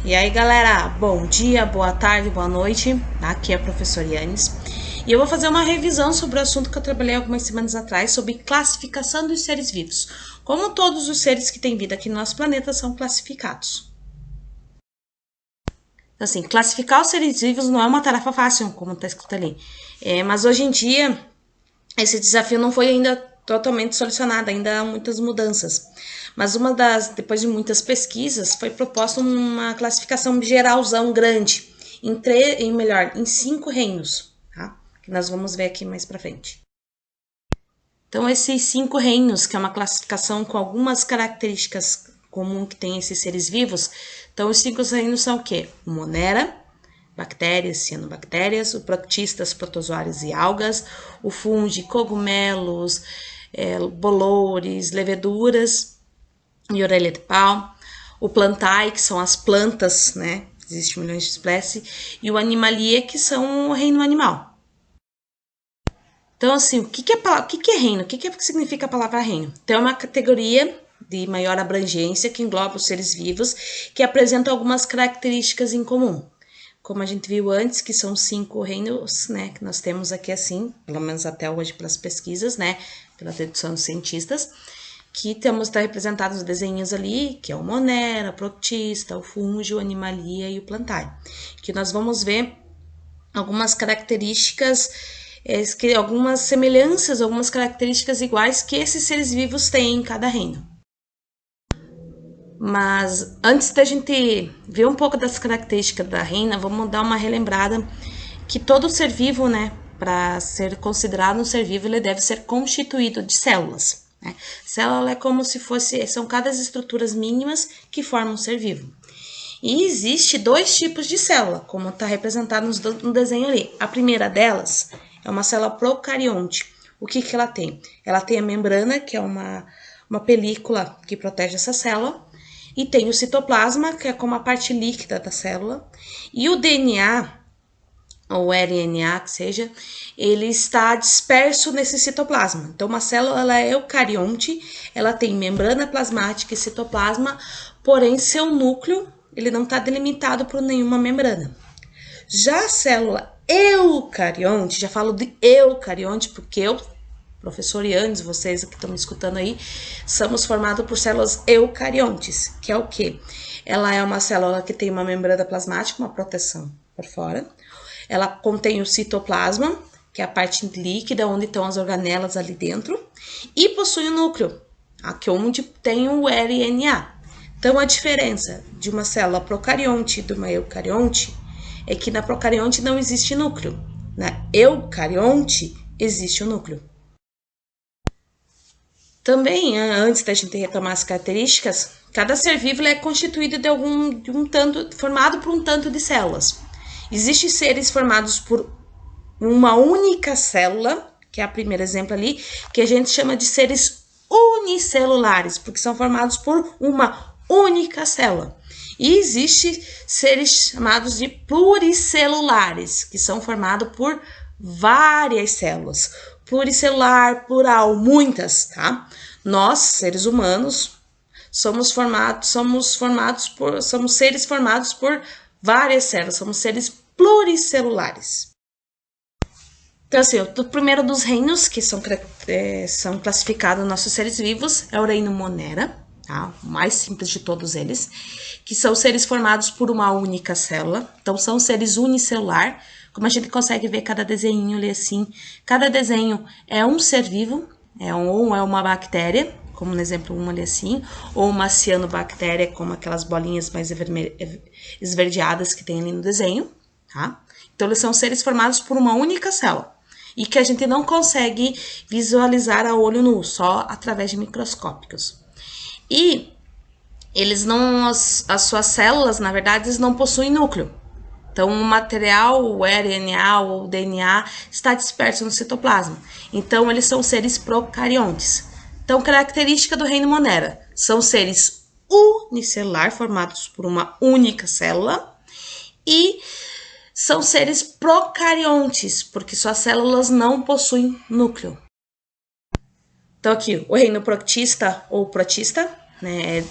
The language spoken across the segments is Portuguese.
E aí galera, bom dia, boa tarde, boa noite, aqui é a professora Yannis e eu vou fazer uma revisão sobre o assunto que eu trabalhei algumas semanas atrás sobre classificação dos seres vivos, como todos os seres que têm vida aqui no nosso planeta são classificados. Então, assim, classificar os seres vivos não é uma tarefa fácil, como está escrito ali, mas hoje em dia esse desafio não foi ainda totalmente solucionado, ainda há muitas mudanças. Mas depois de muitas pesquisas, foi proposta uma classificação geralzão grande, em 5 reinos, tá? Que nós vamos ver aqui mais pra frente. Então, esses 5 reinos, que é uma classificação com algumas características comuns que tem esses seres vivos, então os 5 reinos são o quê? O Monera, bactérias, cianobactérias, o protistas, protozoários e algas, o fungi, cogumelos, bolores, leveduras e orelha de pau, o plantae, que são as plantas, né? Existem milhões de espécies, e o animalia, que são o reino animal. Então, assim, o que é reino? O que significa a palavra reino? Então, é uma categoria de maior abrangência que engloba os seres vivos que apresentam algumas características em comum. Como a gente viu antes, que são 5 reinos, né, que nós temos aqui assim, pelo menos até hoje pelas pesquisas, né, pela dedução dos cientistas, que tá representados os desenhos ali, que é o Monera, o protista, o fungi, o animalia e o plantae, que nós vamos ver algumas características, algumas semelhanças, algumas características iguais que esses seres vivos têm em cada reino. Mas antes da gente ver um pouco das características da reina, vamos dar uma relembrada que todo ser vivo, né, para ser considerado um ser vivo, ele deve ser constituído de células. Né? Célula é como se são cada estruturas mínimas que formam um ser vivo. E existe 2 tipos de célula, como está representado no desenho ali. A primeira delas é uma célula procarionte. O que ela tem? Ela tem a membrana, que é uma película que protege essa célula. E tem o citoplasma, que é como a parte líquida da célula. E o DNA, ou RNA, que seja, ele está disperso nesse citoplasma. Então, uma célula ela é eucarionte, ela tem membrana plasmática e citoplasma, porém, seu núcleo ele não está delimitado por nenhuma membrana. Já a célula eucarionte, já falo de eucarionte porque eu, professor Yannis, vocês que estão me escutando aí, somos formados por células eucariontes, que é o quê? Ela é uma célula que tem uma membrana plasmática, uma proteção por fora. Ela contém o citoplasma, que é a parte líquida, onde estão as organelas ali dentro. E possui o núcleo, aqui onde tem o RNA. Então, a diferença de uma célula procarionte e de uma eucarionte é que na procarionte não existe núcleo. Na eucarionte existe o núcleo. Também, antes da gente retomar as características, cada ser vivo é constituído formado por um tanto de células. Existem seres formados por uma única célula, que é o primeiro exemplo ali, que a gente chama de seres unicelulares, porque são formados por uma única célula. E existem seres chamados de pluricelulares, que são formados por várias células. Pluricelular, plural, muitas, tá? Nós, seres humanos, somos seres formados por várias células, somos seres pluricelulares. Então, assim, o primeiro dos reinos que são classificados nossos seres vivos é o reino Monera, tá? O mais simples de todos eles, que são seres formados por uma única célula, então são seres unicelular. Como a gente consegue ver cada desenho ali assim, cada desenho é um ser vivo, ou é uma bactéria, como no exemplo ali assim, ou uma cianobactéria, como aquelas bolinhas mais esverdeadas que tem ali no desenho, tá? Então, eles são seres formados por uma única célula, e que a gente não consegue visualizar a olho nu, só através de microscópicos. E eles não, as suas células, na verdade, eles não possuem núcleo. Então, o material, o RNA ou o DNA, está disperso no citoplasma. Então, eles são seres procariontes. Então, característica do reino Monera, são seres unicelular, formados por uma única célula, e são seres procariontes, porque suas células não possuem núcleo. Então, aqui, o reino protista ou protista, né?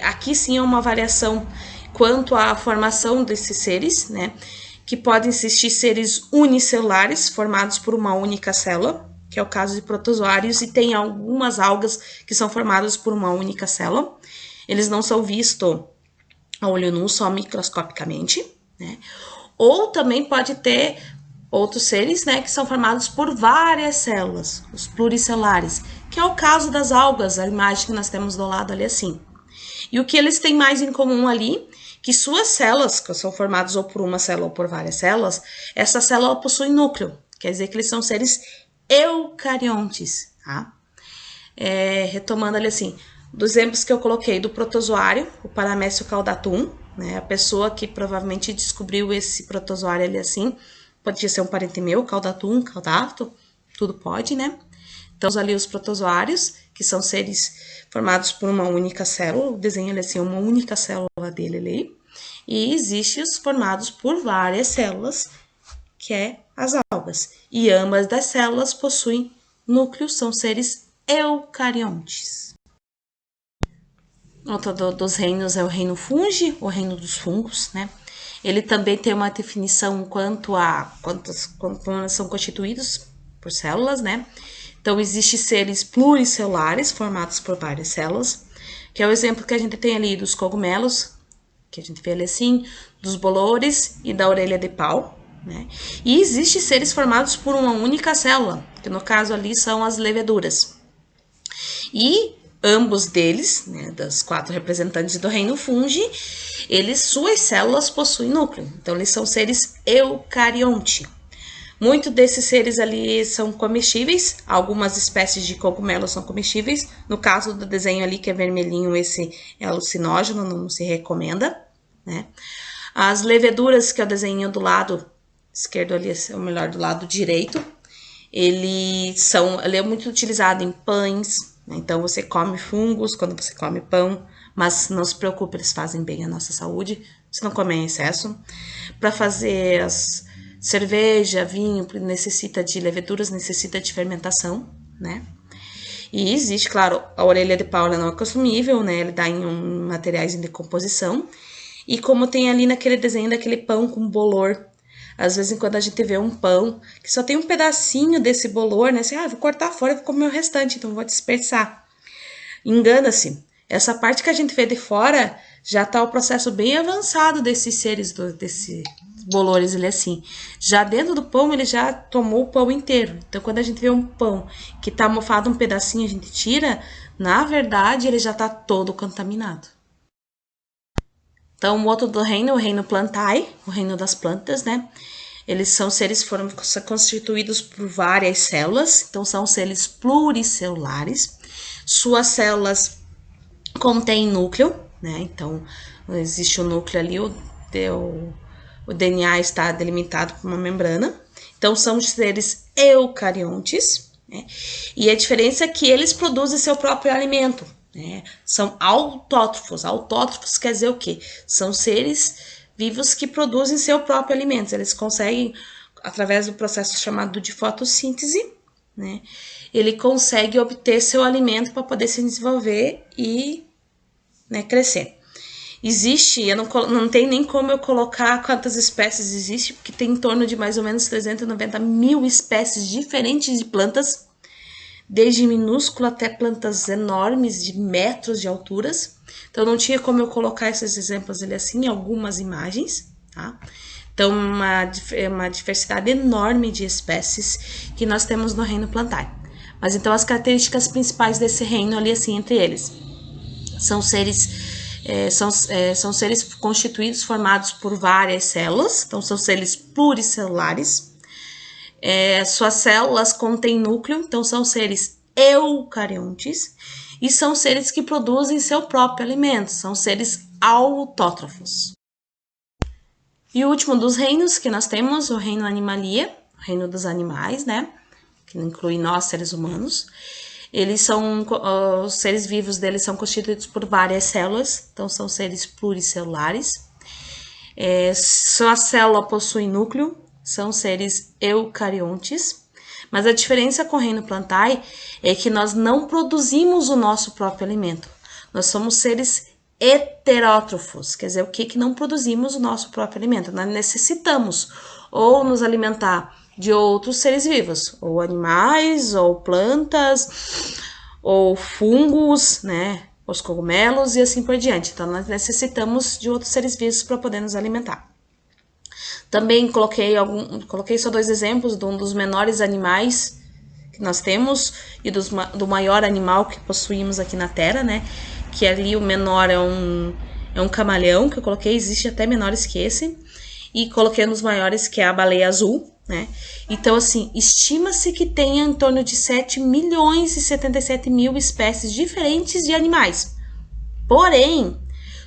Aqui sim é uma variação quanto à formação desses seres, né? Que podem existir seres unicelulares, formados por uma única célula, que é o caso de protozoários, e tem algumas algas que são formadas por uma única célula. Eles não são vistos a olho nu, só microscopicamente, né? Ou também pode ter outros seres, né, que são formados por várias células, os pluricelulares, que é o caso das algas, a imagem que nós temos do lado ali assim. E o que eles têm mais em comum ali, que suas células, que são formadas ou por uma célula ou por várias células, essa célula possui núcleo, quer dizer que eles são seres eucariontes, tá? Retomando ali assim, dos exemplos que eu coloquei do protozoário, o Paramécio caudatum, né, a pessoa que provavelmente descobriu esse protozoário ali assim, podia ser um parente meu, caudatum, caudato, tudo pode, né? Então, ali os protozoários, que são seres formados por uma única célula, o desenho ali assim, uma única célula dele ali, e existe os formados por várias células, que é as algas. E ambas das células possuem núcleos, são seres eucariontes. Outro dos reinos é o reino fungi, o reino dos fungos, né? Ele também tem uma definição quanto a como são constituídos por células, né? Então, existem seres pluricelulares, formados por várias células, que é o exemplo que a gente tem ali dos cogumelos, que a gente vê ali assim, dos bolores e da orelha de pau, né? E existem seres formados por uma única célula, que no caso ali são as leveduras. E ambos deles, né, das 4 representantes do reino fungi, suas células possuem núcleo. Então, eles são seres eucarionte. Muitos desses seres ali são comestíveis, algumas espécies de cogumelos são comestíveis. No caso do desenho ali, que é vermelhinho, esse é alucinógeno, não se recomenda, né? As leveduras, que é o desenho do lado esquerdo ali, ou melhor, do lado direito, ele é muito utilizado em pães, né? Então, você come fungos quando você come pão, mas não se preocupe, eles fazem bem à nossa saúde, você não come em excesso. Para fazer as cerveja, vinho, necessita de leveduras, necessita de fermentação, né? E existe, claro, a orelha de pau não é consumível, né? Ele dá em materiais em decomposição. E como tem ali naquele desenho daquele pão com bolor, às vezes quando a gente vê um pão que só tem um pedacinho desse bolor, né? Assim, vou cortar fora e vou comer o restante, então vou dispersar. Engana-se. Essa parte que a gente vê de fora já está o processo bem avançado desses seres, desses bolores, ele assim. Já dentro do pão, ele já tomou o pão inteiro. Então, quando a gente vê um pão que está mofado um pedacinho, a gente tira, na verdade, ele já está todo contaminado. Então, o outro do reino, o reino plantae, o reino das plantas, né? Eles são seres que foram constituídos por várias células, então são seres pluricelulares. Suas células contêm núcleo, né? Então, existe o núcleo ali, o DNA está delimitado por uma membrana. Então, são seres eucariontes, né? E a diferença é que eles produzem seu próprio alimento, né? São autótrofos. Autótrofos quer dizer o quê? São seres vivos que produzem seu próprio alimento. Eles conseguem, através do processo chamado de fotossíntese, né? Ele consegue obter seu alimento para poder se desenvolver e, né, crescer. Existe, eu não tem nem como eu colocar quantas espécies existem, porque tem em torno de mais ou menos 390 mil espécies diferentes de plantas, desde minúsculo até plantas enormes de metros de alturas. Então, não tinha como eu colocar esses exemplos ali assim, em algumas imagens, tá? Então, uma diversidade enorme de espécies que nós temos no reino plantae. Mas, então, as características principais desse reino ali, assim, entre eles, são seres são seres constituídos, formados por várias células, então são seres pluricelulares. Suas células contêm núcleo, então são seres eucariontes, e são seres que produzem seu próprio alimento, são seres autótrofos. E o último dos reinos que nós temos, o reino animalia, o reino dos animais, né? Que inclui nós, seres humanos. Os seres vivos deles são constituídos por várias células, então são seres pluricelulares. Sua célula possui núcleo, são seres eucariontes. Mas a diferença com o reino plantae é que nós não produzimos o nosso próprio alimento. Nós somos seres heterótrofos, quer dizer, o que não produzimos o nosso próprio alimento. Nós necessitamos ou nos alimentar de outros seres vivos, ou animais, ou plantas, ou fungos, né? Os cogumelos e assim por diante. Então, nós necessitamos de outros seres vivos para poder nos alimentar. Também coloquei só 2 exemplos de um dos menores animais que nós temos e do maior animal que possuímos aqui na Terra, né? Que ali o menor é um camaleão, que eu coloquei, existe até menores que esse. E coloquei nos maiores, que é a baleia azul, né? Então, assim, estima-se que tenha em torno de 7 milhões e 77 mil espécies diferentes de animais. Porém,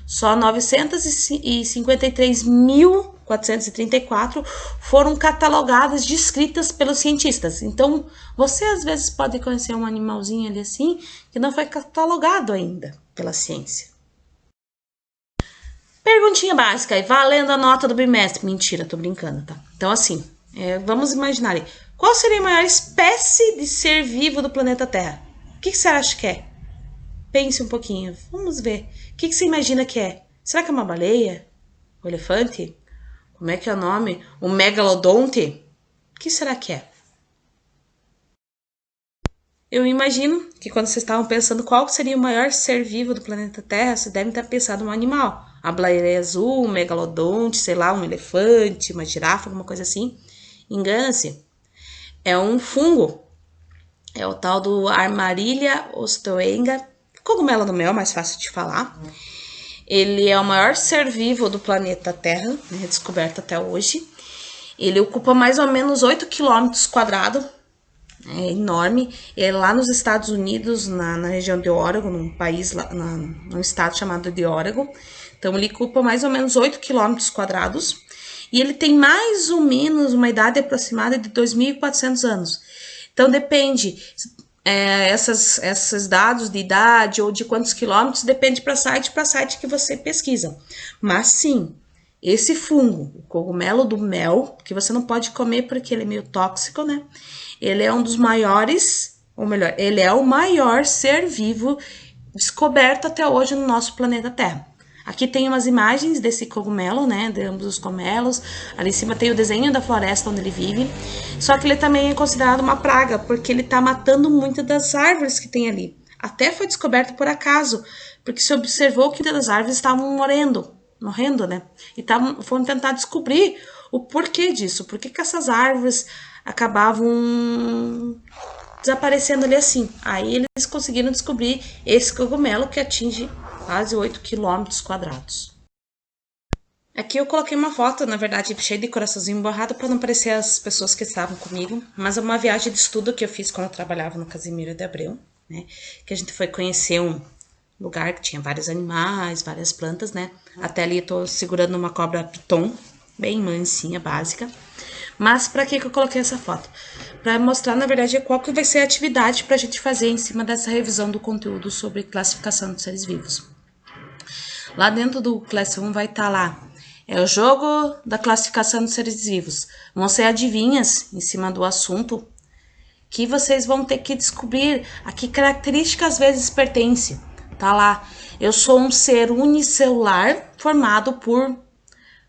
só 953.434 foram catalogadas, descritas pelos cientistas. Então, você às vezes pode conhecer um animalzinho ali assim, que não foi catalogado ainda pela ciência. Perguntinha básica, valendo a nota do bimestre. Mentira, tô brincando, tá? Então, assim, vamos imaginar aí. Qual seria a maior espécie de ser vivo do planeta Terra? O que você acha que é? Pense um pouquinho, vamos ver. O que você imagina que é? Será que é uma baleia? Um elefante? Como é que é o nome? Um megalodonte? O que será que é? Eu imagino que quando vocês estavam pensando qual seria o maior ser vivo do planeta Terra, vocês devem ter pensado em um animal. A baleia azul, um megalodonte, sei lá, um elefante, uma girafa, alguma coisa assim. Engana-se. É um fungo. É o tal do Armadilha ostoenga. Cogumelo do mel, mais fácil de falar. Ele é o maior ser vivo do planeta Terra, né, descoberto até hoje. Ele ocupa mais ou menos 8 quilômetros quadrados. É enorme. É lá nos Estados Unidos, na região de Oregon, num país, num estado chamado de Oregon. Então, ele ocupa mais ou menos 8 quilômetros quadrados. E ele tem mais ou menos uma idade aproximada de 2.400 anos. Então, depende. Esses dados de idade ou de quantos quilômetros depende para site que você pesquisa. Mas, sim, esse fungo, o cogumelo do mel, que você não pode comer porque ele é meio tóxico, né? Ele é um dos maiores, ou melhor, ele é o maior ser vivo descoberto até hoje no nosso planeta Terra. Aqui tem umas imagens desse cogumelo, né, de ambos os cogumelos. Ali em cima tem o desenho da floresta onde ele vive. Só que ele também é considerado uma praga, porque ele tá matando muitas das árvores que tem ali. Até foi descoberto por acaso, porque se observou que muitas das árvores estavam morrendo, né? E foram tentar descobrir o porquê disso, por que essas árvores acabavam desaparecendo ali assim. Aí eles conseguiram descobrir esse cogumelo que atinge quase 8 quilômetros quadrados. Aqui eu coloquei uma foto, na verdade, cheia de coraçãozinho borrado para não parecer as pessoas que estavam comigo, mas é uma viagem de estudo que eu fiz quando eu trabalhava no Casimiro de Abreu, né? Que a gente foi conhecer um lugar que tinha vários animais, várias plantas, né? Até ali eu tô segurando uma cobra piton, bem mansinha, básica. Mas para que eu coloquei essa foto? Para mostrar, na verdade, qual que vai ser a atividade para a gente fazer em cima dessa revisão do conteúdo sobre classificação de seres vivos. Lá dentro do Class 1 vai estar lá, o jogo da classificação de seres vivos. Vão ser adivinhas em cima do assunto que vocês vão ter que descobrir a que característica às vezes pertence. Tá lá, eu sou um ser unicelular formado por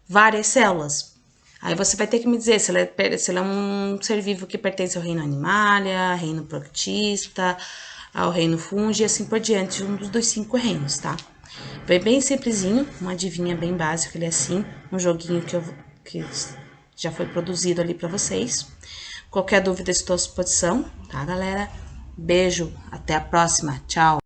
várias células. Aí você vai ter que me dizer se ele é um ser vivo que pertence ao reino animalia, reino proctista, ao reino fungi e assim por diante, um dos 5 reinos, tá? Foi bem simplesinho, uma adivinha bem básica, ele é assim, um joguinho que já foi produzido ali para vocês. Qualquer dúvida estou à disposição, tá, galera? Beijo, até a próxima, tchau!